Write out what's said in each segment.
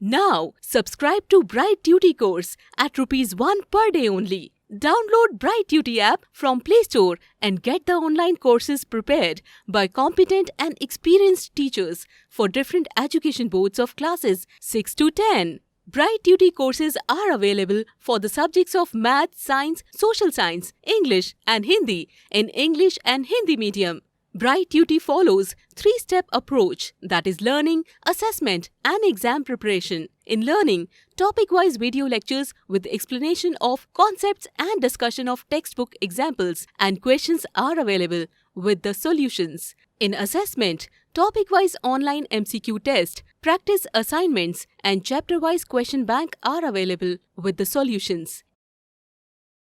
Now, subscribe to Bright Duty course at rupees 1 per day only. Download Bright Duty app from Play Store and get the online courses prepared by competent and experienced teachers for different education boards of classes 6 to 10. Bright Duty courses are available for the subjects of Math, Science, Social Science, English and Hindi in English and Hindi medium. Bright Duty follows three-step approach, that is learning, assessment and exam preparation. In learning, topic-wise video lectures with explanation of concepts and discussion of textbook examples and questions are available with the solutions. In assessment, topic-wise online MCQ test, practice assignments and chapter-wise question bank are available with the solutions.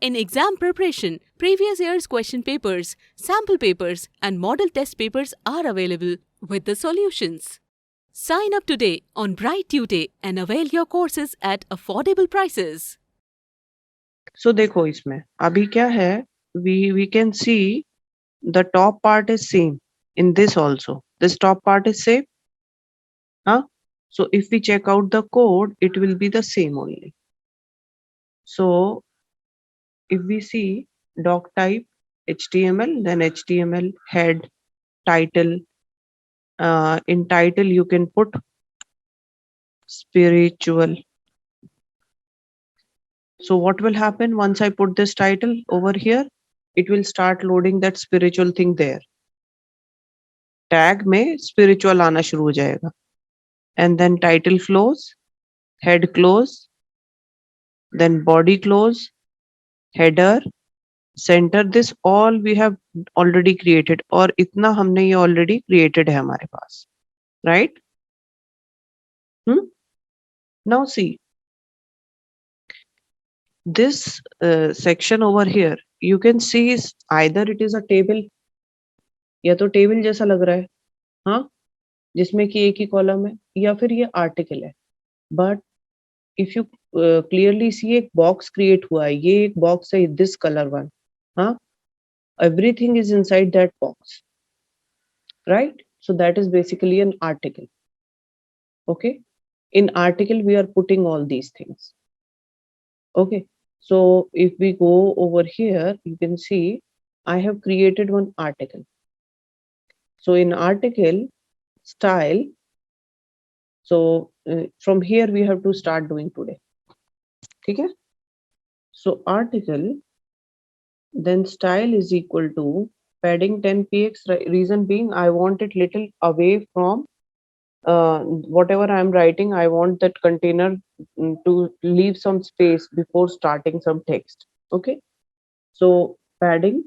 In exam preparation, previous year's question papers, sample papers and model test papers are available with the solutions. Sign up today on Bright Tuesday and avail your courses at affordable prices. So देखो इसमें अभी क्या है, we can see the top part is same in this also. This top part is same. So if we check out the code, it will be the same only. So if we see doc type HTML, then HTML head title. In title you can put spiritual. So what will happen once I put this title over here? It will start loading that spiritual thing there. Tag में spiritual आना शुरू हो जाएगा. And then title close, head close, then body close, header, center. This all we have already created, और इतना हमने ये already created है हमारे पास, right? Now see, this section over here, you can see is either it is a table, या तो table जैसा लग रहा है, हाँ, जिसमें कि एक ही कॉलम है, या फिर ये आर्टिकल है. But if you clearly see एक बॉक्स क्रिएट हुआ है, ये एक बॉक्स है, दिस कलर वन, हाँ, everything is inside that box, right? So that is basically an article. Okay, in article we are putting all these things. Okay, so if we go over here, you can see I have created one article. So in article style, so from here we have to start doing today. Okay, so article, then style is equal to padding 10 px. Reason being, I want it little away from whatever I'm writing. I want that container to leave some space before starting some text. Okay, so padding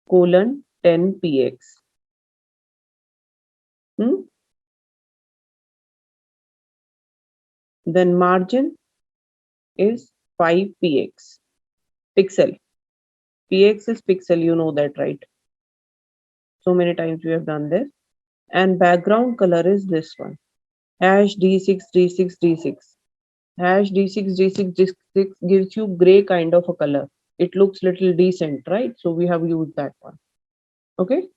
colon 10 px. Then margin is 5 px. Pixel. Px is pixel, you know that, right? So many times we have done this. And background color is this one, hash d6d6d6. Hash d6d6d6 gives you gray kind of a color. It looks little decent, right? So we have used that one. Okay,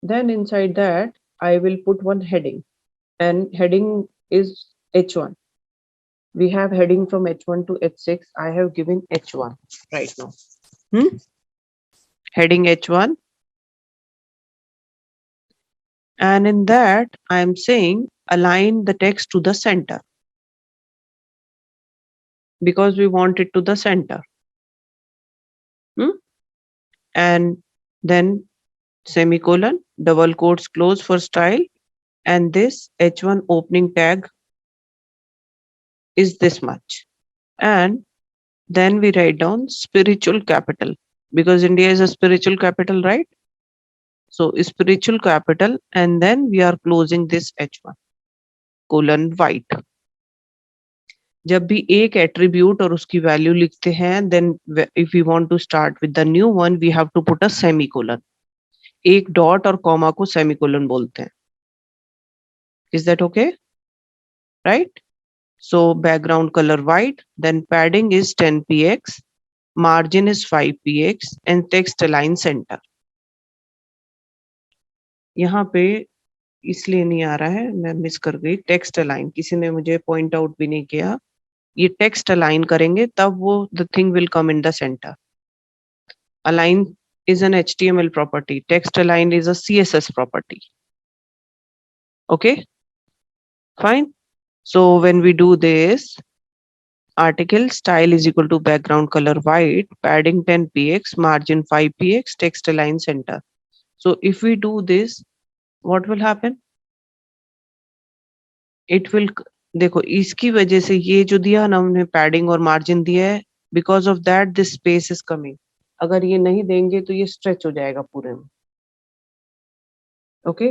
then inside that I will put one heading, and heading is h1. We have heading from h1 to h6. I have given h1 right now. Heading h1, and in that I am saying align the text to the center, because we want it to the center. And then semicolon, double quotes close for style, and this h1 opening tag is this much. And then we write down spiritual capital, because India is a spiritual capital, right? So spiritual capital, and then we are closing this h1 colon white. जब भी एक attribute और उसकी value लिखते हैं, then if we want to start with the new one, we have to put a semicolon. एक dot और comma को सेमीकोलन बोलते हैं. Is that okay? Right? So background color white, then padding is 10 px, margin is 5 px, and text align center. यहाँ पे इसलिए नहीं आ रहा है, मैं मिस कर गई। टेक्स्ट अलाइन किसी ने मुझे पॉइंट आउट भी नहीं किया। ये टेक्स्ट अलाइन करेंगे तब वो the thing will come in the centre. Align is an HTML property. Text align is a CSS property. Okay, fine. So when we do this, article style is equal to background color white, padding 10 px, margin 5 px, text align center. So if we do this, what will happen? It will, देखो इसकी वजह से ये जो दिया ना हमने padding और मार्जिन दिया है, because of that this space is coming. अगर ये नहीं देंगे तो ये स्ट्रेच हो जाएगा पूरे में। Okay,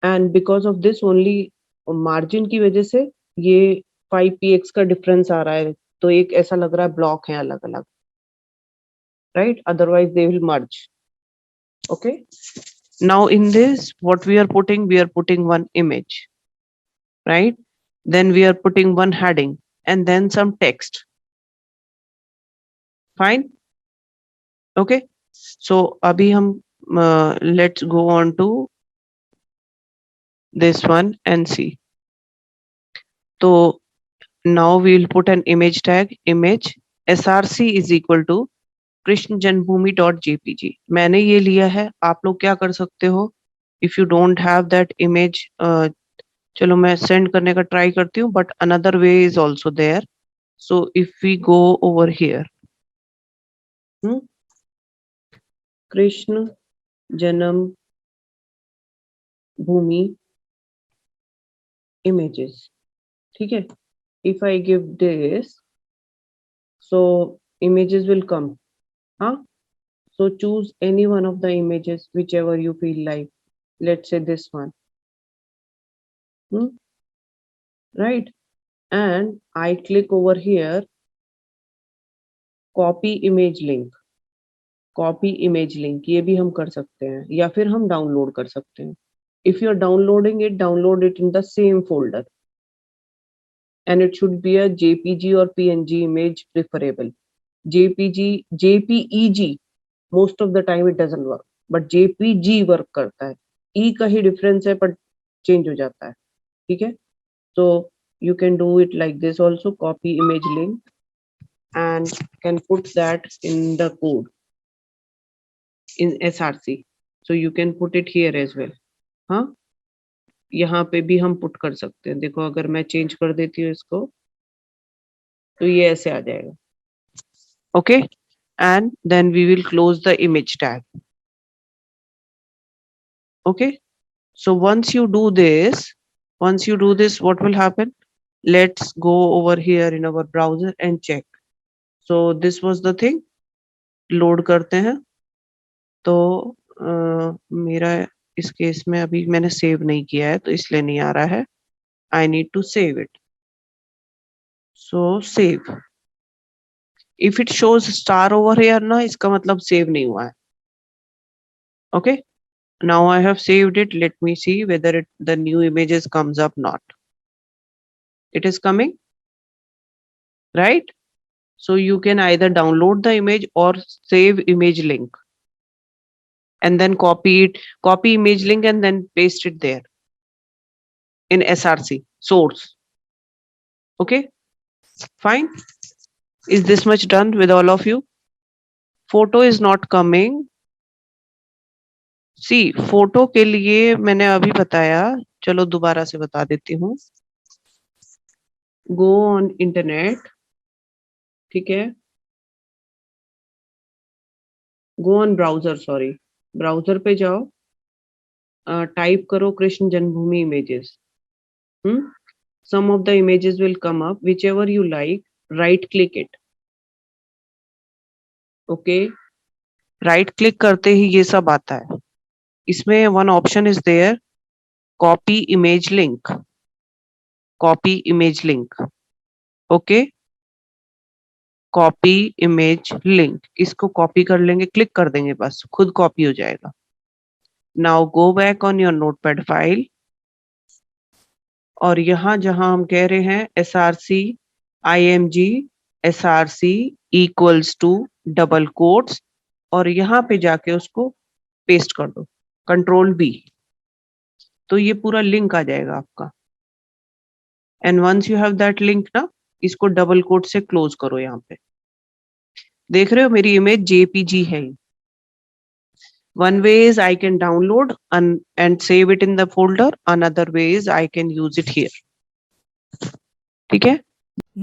and because of this only, margin की वजह से ये 5 px का डिफरेंस आ रहा है, तो एक ऐसा लग रहा है ब्लॉक है अलग अलग, right? Otherwise they will merge. Okay, now in this what we are putting one image, right? Then we are putting one heading and then some text. Fine. Okay, so abhi hum let's go on to this one and see. So now we will put an image tag, image src is equal to Krishna Janmabhoomi dot JPG. मैंने ये लिया है, आप लोग क्या कर सकते हो? If you don't have that image, चलो मैं सेंड करने का ट्राई करती हूँ, but another way is also there. So if we go over here, Krishna Janma Bhoomi images, ठीक है? If I give this, so images will come, huh? So choose any one of the images, whichever you feel like. Let's say this one, right? And I click over here, copy image link, copy image link, ये भी हम कर सकते हैं, या फिर हम download कर सकते हैं। If you are downloading it, download it in the same folder, and it should be a JPG or PNG image preferable. JPEG, most of the time it doesn't work, but JPG work करता है। E का ही difference है, but change हो जाता है, ठीक है? So you can do it like this also, copy image link and can put that in the code in SRC. So you can put it here as well, हाँ? यहाँ पे भी हम पुट कर सकते हैं। देखो अगर मैं चेंज कर देती हूँ इसको, तो ये ऐसे आ जाएगा। Okay, and then we will close the image tag. Okay, so once you do this, what will happen? Let's go over here in our browser and check. So this was the thing, load करते हैं। तो मेरा इस case में अभी मैंने save नहीं किया है, तो इसलिए नहीं आ रहा है। I need to save it. So save. If it shows star over here ना, इसका मतलब सेव नहीं हुआ है। Okay, now I have saved it. Let me see whether the new images comes up not. It is coming, right? So you can either download the image or save image link and then copy image link and then paste it there in SRC source. Okay, fine. Is this much done with all of you? Photo is not coming. See, photo के लिए मैंने अभी बताया, चलो दोबारा से बता देती हूँ। Go on internet, ठीक है? Go on browser, sorry, browser पे जाओ, टाइप करो कृष्ण जन्मभूमि images. Some of the images will come up, whichever you like, right click it. Okay, right click करते ही ये सब आता है। इसमें one option is there, copy image link, copy image link. Okay, copy image link, इसको copy कर लेंगे, click कर देंगे, बस खुद copy हो जाएगा। Now go back on your notepad file, और यहाँ जहाँ हम कह रहे हैं SRC IMG SRC equals to double quotes, और यहाँ पे जाके उसको पेस्ट कर दो, कंट्रोल B। तो ये पूरा लिंक आ जाएगा आपका। And once you have that link ना, इसको डबल कोट से क्लोज करो। यहाँ पे देख रहे हो मेरी इमेज जेपीजी है। One way is I can download and save it in the folder. Another way is I can use it here. ठीक है?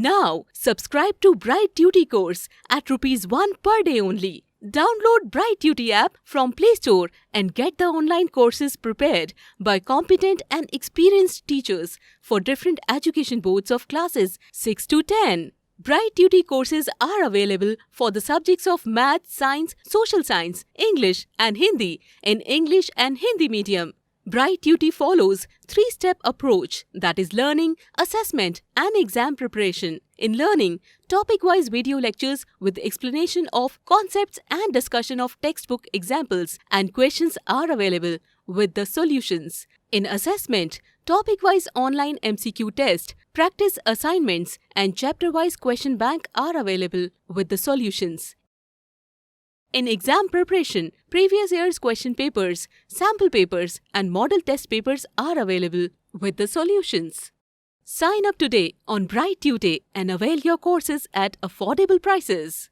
Now, subscribe to Bright Duty course at rupees 1 per day only. Download Bright Duty app from Play Store and get the online courses prepared by competent and experienced teachers for different education boards of classes 6 to 10. Bright Duty courses are available for the subjects of Math, Science, Social Science, English and Hindi in English and Hindi medium. Bright Duty follows 3-step approach, that is learning, assessment and exam preparation. In learning, topic-wise video lectures with explanation of concepts and discussion of textbook examples and questions are available with the solutions. In assessment, topic-wise online MCQ test, practice assignments and chapter-wise question bank are available with the solutions. In exam preparation, previous year's question papers, sample papers and model test papers are available with the solutions. Sign up today on Bright Tutor and avail your courses at affordable prices.